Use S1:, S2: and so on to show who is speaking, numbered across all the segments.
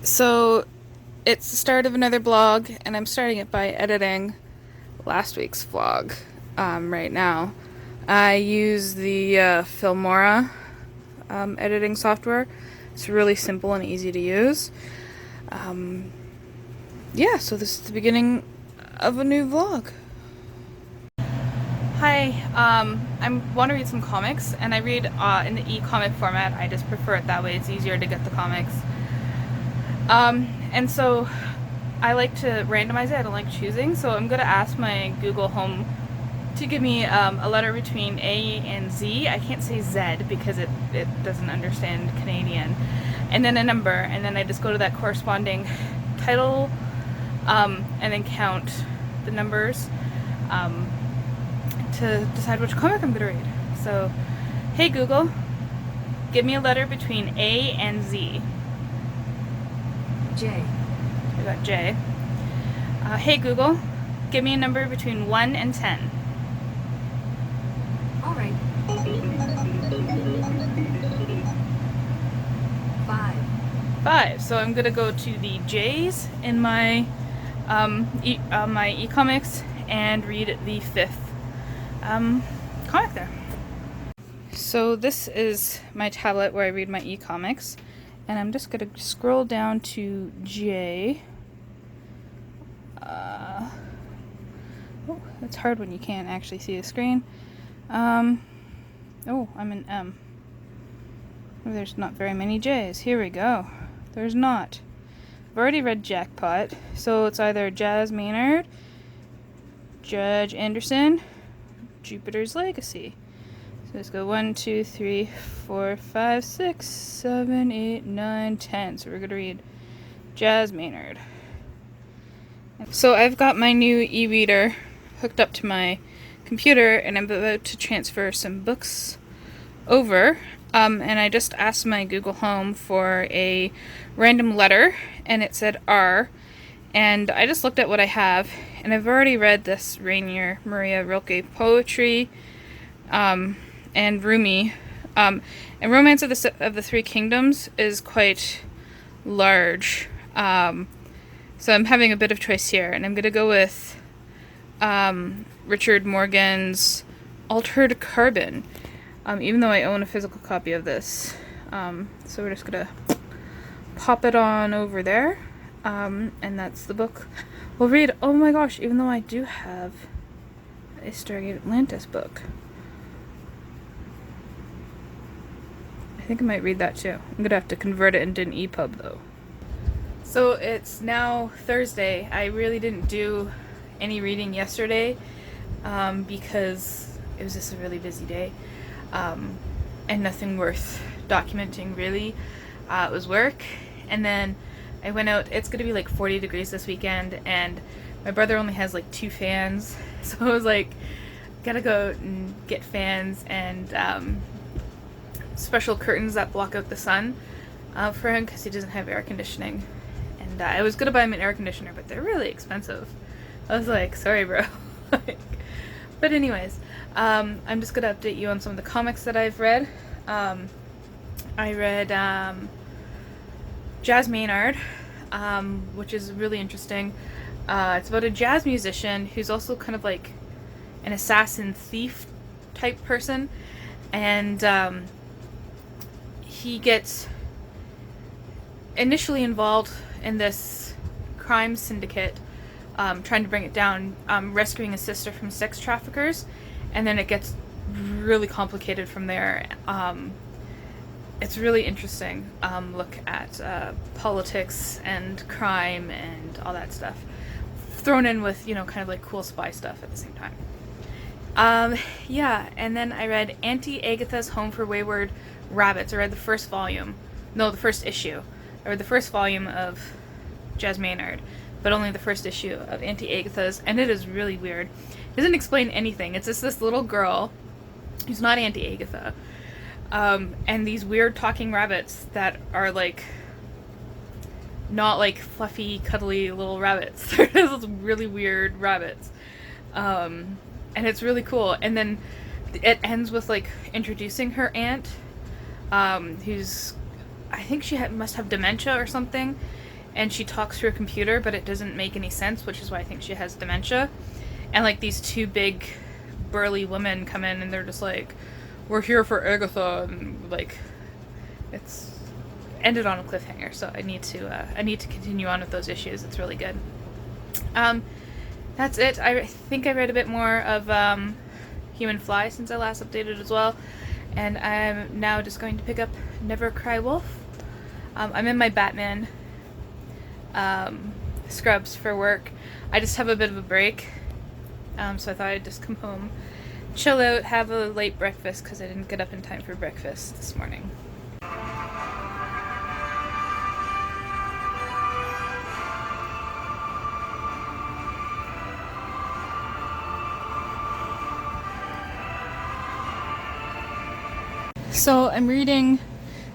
S1: So it's the start of another vlog, and I'm starting it by editing last week's vlog right now. I use the Filmora editing software. It's really simple and easy to use. Yeah, so this is the beginning of a new vlog. Hi, I want to read some comics, and I read in the e-comic format. I just prefer it that way. It's easier to get the comics. And so I like to randomize it. I don't like choosing, so I'm going to ask my Google Home to give me a letter between A and Z. I can't say Z because it doesn't understand Canadian. And then a number, and then I just go to that corresponding title and then count the numbers to decide which comic I'm going to read. So, hey Google, give me a letter between A and Z.
S2: J.
S1: I got J. Hey Google, give me a number between 1 and 10.
S2: All right. 5.
S1: 5. So I'm gonna go to the J's in my my e-comics and read the 5th comic there. So this is my tablet where I read my e-comics, and I'm just gonna scroll down to J. Oh, it's hard when you can't actually see the screen. Oh, I'm in M. Oh, there's not very many J's. Here we go. There's not. I've already read Jackpot, so it's either Jas Maynard, Judge Anderson, Jupiter's Legacy. So let's go 1, 2, 3, 4, 5, 6, 7, 8, 9, 10. So we're going to read Jas Maynard. So I've got my new e-reader hooked up to my computer, and I'm about to transfer some books over. And I just asked my Google Home for a random letter, and it said R. And I just looked at what I have, and I've already read this Rainer Maria Rilke poetry, and Rumi. And Romance of the Three Kingdoms is quite large. So I'm having a bit of choice here, and I'm going to go with Richard Morgan's Altered Carbon, even though I own a physical copy of this. So we're just going to pop it on over there, and that's the book we'll read. Oh my gosh, even though I do have a Stargate Atlantis book. I think I might read that too. I'm going to have to convert it into an EPUB though. So it's now Thursday. I really didn't do any reading yesterday because it was just a really busy day, and nothing worth documenting really. It was work, and then I went out. It's going to be like 40 degrees this weekend, and my brother only has like 2 fans, so I was like, gotta go and get fans and special curtains that block out the sun for him because he doesn't have air conditioning. And I was gonna buy him an air conditioner, but they're really expensive. I was like, sorry bro. But anyways, I'm just gonna update you on some of the comics that I've read. I read Jas Maynard, which is really interesting. It's about a jazz musician who's also kind of like an assassin thief type person, and he gets initially involved in this crime syndicate, trying to bring it down, rescuing a sister from sex traffickers, and then it gets really complicated from there. It's really interesting look at politics and crime and all that stuff, thrown in with, you know, kind of like cool spy stuff at the same time. Yeah, and then I read Auntie Agatha's Home for Wayward Rabbits. I read the first volume. No, the first issue. I read the first volume of Jas Maynard, but only the first issue of Auntie Agatha's, and it is really weird. It doesn't explain anything. It's just this little girl who's not Auntie Agatha, and these weird talking rabbits that are like not like fluffy, cuddly little rabbits. They're just really weird rabbits, and it's really cool. And then it ends with like introducing her aunt, who's, I think she must have dementia or something, and she talks through a computer, but it doesn't make any sense, which is why I think she has dementia. And like these two big burly women come in and they're just like, we're here for Agatha, and like it's ended on a cliffhanger, so I need to continue on with those issues. It's really good. That's it. I think I read a bit more of Human Fly since I last updated as well, and I'm now just going to pick up Never Cry Wolf. I'm in my Batman scrubs for work. I just have a bit of a break, so I thought I'd just come home, chill out, have a late breakfast because I didn't get up in time for breakfast this morning. So I'm reading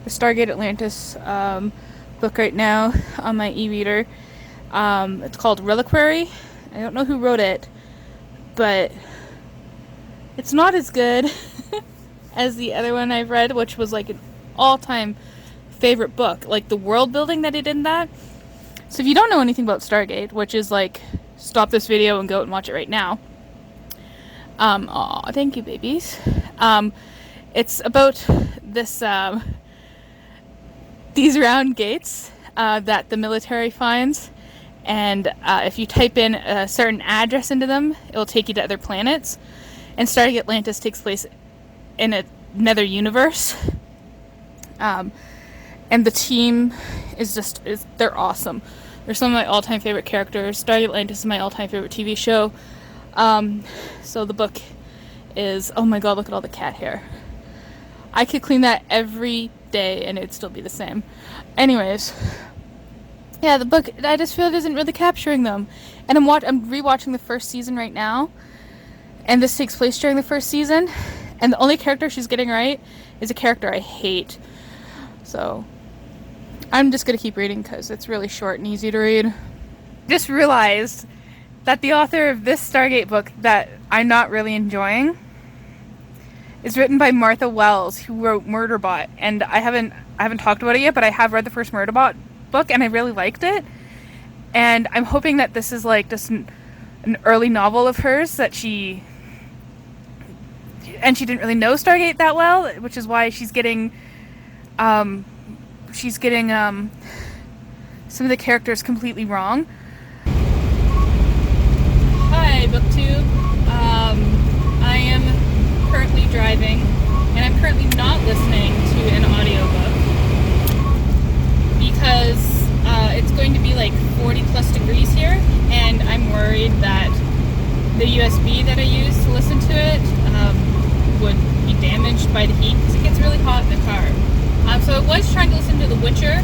S1: the Stargate Atlantis book right now on my e-reader. It's called Reliquary. I don't know who wrote it, but it's not as good as the other one I've read, which was like an all-time favorite book. Like the world building that he did in that. So if you don't know anything about Stargate, which is like, stop this video and go out and watch it right now. Aw, thank you, babies. It's about this, these round gates that the military finds, and if you type in a certain address into them, it'll take you to other planets. And Stargate Atlantis takes place in another universe. And the team they're awesome. They're some of my all-time favorite characters. Stargate Atlantis is my all-time favorite TV show. So the book is, oh my god, look at all the cat hair. I could clean that every day and it'd still be the same. Anyways, yeah, the book, I just feel it isn't really capturing them. And I'm rewatching the first season right now, and this takes place during the first season, and the only character she's getting right is a character I hate. So I'm just gonna keep reading because it's really short and easy to read. Just realized that the author of this Stargate book that I'm not really enjoying is written by Martha Wells, who wrote Murderbot, and I haven't talked about it yet, but I have read the first Murderbot book and I really liked it. And I'm hoping that this is like just an early novel of hers that she didn't really know Stargate that well, which is why she's getting some of the characters completely wrong. Hi, BookTube. I am currently driving, and I'm currently not listening to an audiobook because it's going to be like 40 plus degrees here, and I'm worried that the USB that I use to listen to it would be damaged by the heat because it gets really hot in the car. So I was trying to listen to The Witcher,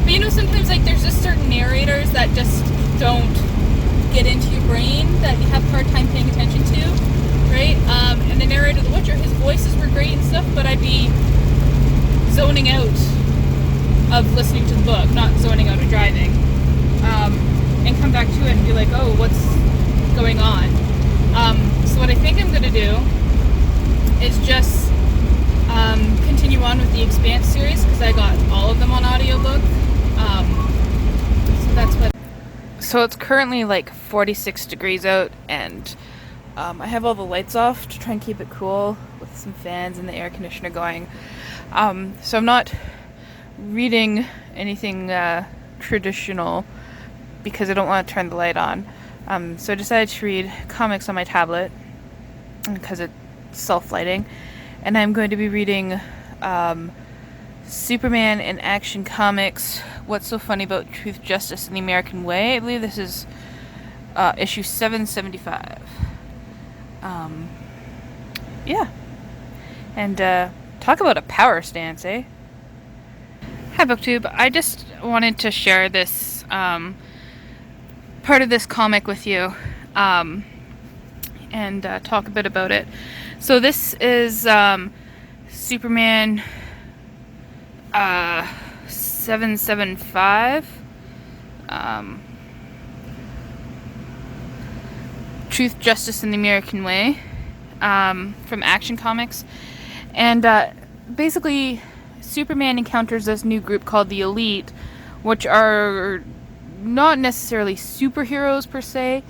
S1: but you know, sometimes like there's just certain narrators that just don't get into your brain that you have a hard time paying attention to, right? And the narrator of The Witcher, his voices were great and stuff, but I'd be zoning out of listening to the book, not zoning out of driving, and come back to it and be like, oh, what's going on? So what I think I'm going to do is just continue on with the Expanse series, because I got all of them on audiobook. So that's what. So it's currently like 46 degrees out, and I have all the lights off to try and keep it cool with some fans and the air conditioner going. So I'm not reading anything traditional because I don't want to turn the light on. So I decided to read comics on my tablet because it's self-lighting, and I'm going to be reading Superman in Action Comics, What's So Funny About Truth, Justice, and the American Way. I believe this is issue 775. Yeah. And talk about a power stance, eh? Hi, BookTube. I just wanted to share this part of this comic with you and talk a bit about it. So this is Superman 775. Truth, Justice, and the American Way, from Action Comics. And basically, Superman encounters this new group called the Elite, which are not necessarily superheroes per se,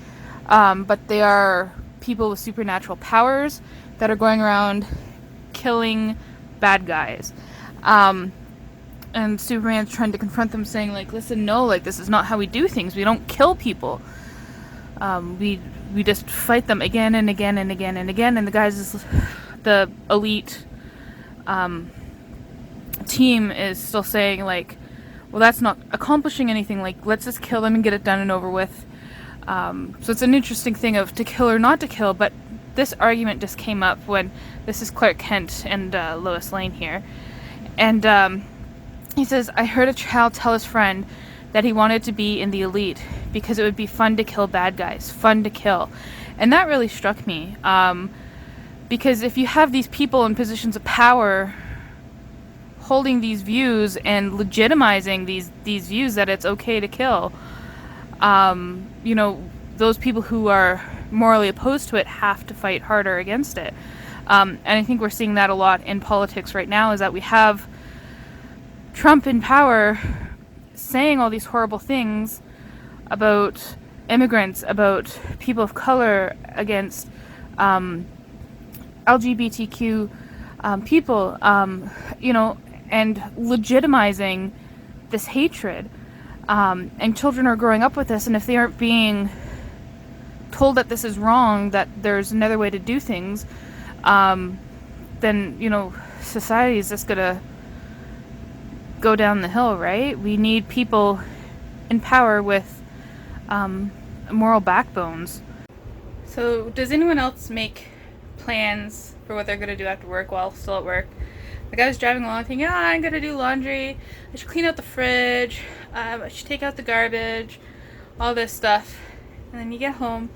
S1: but they are people with supernatural powers that are going around killing bad guys. And Superman's trying to confront them, saying, like, listen, no, like, this is not how we do things. We don't kill people. We just fight them again and again and again and again. And the elite team is still saying, like, well, that's not accomplishing anything. Like, let's just kill them and get it done and over with. So it's an interesting thing of to kill or not to kill. But this argument just came up when this is Clark Kent and Lois Lane here. And he says, I heard a child tell his friend that he wanted to be in the elite because it would be fun to kill bad guys, fun to kill. And that really struck me. Because if you have these people in positions of power holding these views and legitimizing these views that it's okay to kill, you know, those people who are morally opposed to it have to fight harder against it. And I think we're seeing that a lot in politics right now, is that we have Trump in power saying all these horrible things about immigrants, about people of color, against LGBTQ people, you know, and legitimizing this hatred. And children are growing up with this, and if they aren't being told that this is wrong, that there's another way to do things, then, you know, society is just gonna go down the hill, right? We need people in power with moral backbones. So does anyone else make plans for what they're gonna do after work while still at work? Like, I was driving along thinking, I'm gonna do laundry, I should clean out the fridge, I should take out the garbage, all this stuff. And then you get home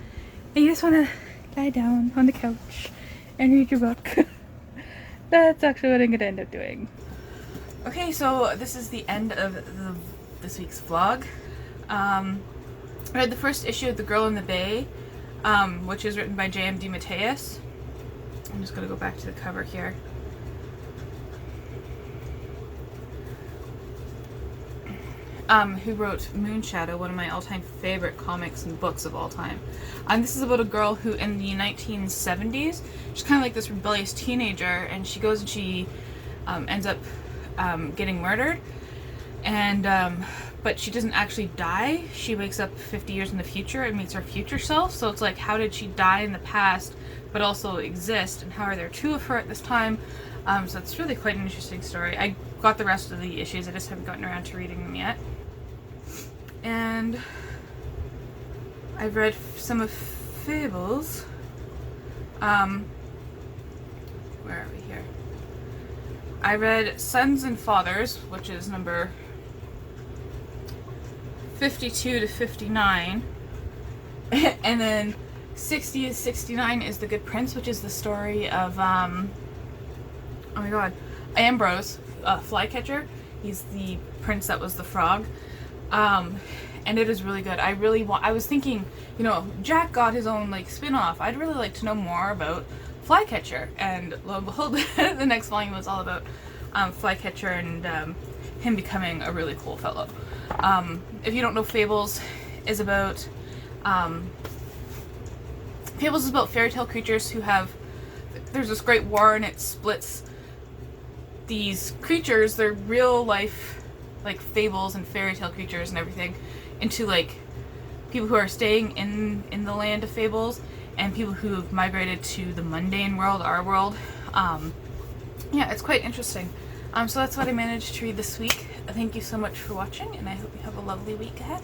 S1: and you just want to lie down on the couch and read your book. That's actually what I'm gonna end up doing. Okay, so this is the end of this week's vlog. I read the first issue of The Girl in the Bay, which is written by J.M. DeMatteis. I'm just gonna go back to the cover here. Who wrote Moonshadow, one of my all-time favorite comics and books of all time. This is about a girl who, in the 1970s, she's kind of like this rebellious teenager, and she goes and she ends up getting murdered, and but she doesn't actually die. She wakes up 50 years in the future and meets her future self. So it's like, how did she die in the past but also exist, and how are there two of her at this time? So it's really quite an interesting story. I got the rest of the issues, I just haven't gotten around to reading them yet. And I've read some of Fables. Where are we here? I read Sons and Fathers, which is number 52 to 59. And then 60 to 69 is The Good Prince, which is the story of, oh my god, Ambrose, Flycatcher. He's the prince that was the frog. And it is really good. I was thinking, you know, Jack got his own, like, spin-off. I'd really like to know more about Flycatcher. And lo and behold, the next volume was all about Flycatcher and him becoming a really cool fellow. If you don't know, Fables is about fairy tale creatures who have, there's this great war and it splits these creatures, they're real life, like, fables and fairy tale creatures and everything, into, like, people who are staying in the land of fables and people who have migrated to the mundane world, our world. Yeah, it's quite interesting. So that's what I managed to read this week. Thank you so much for watching, and I hope you have a lovely week ahead.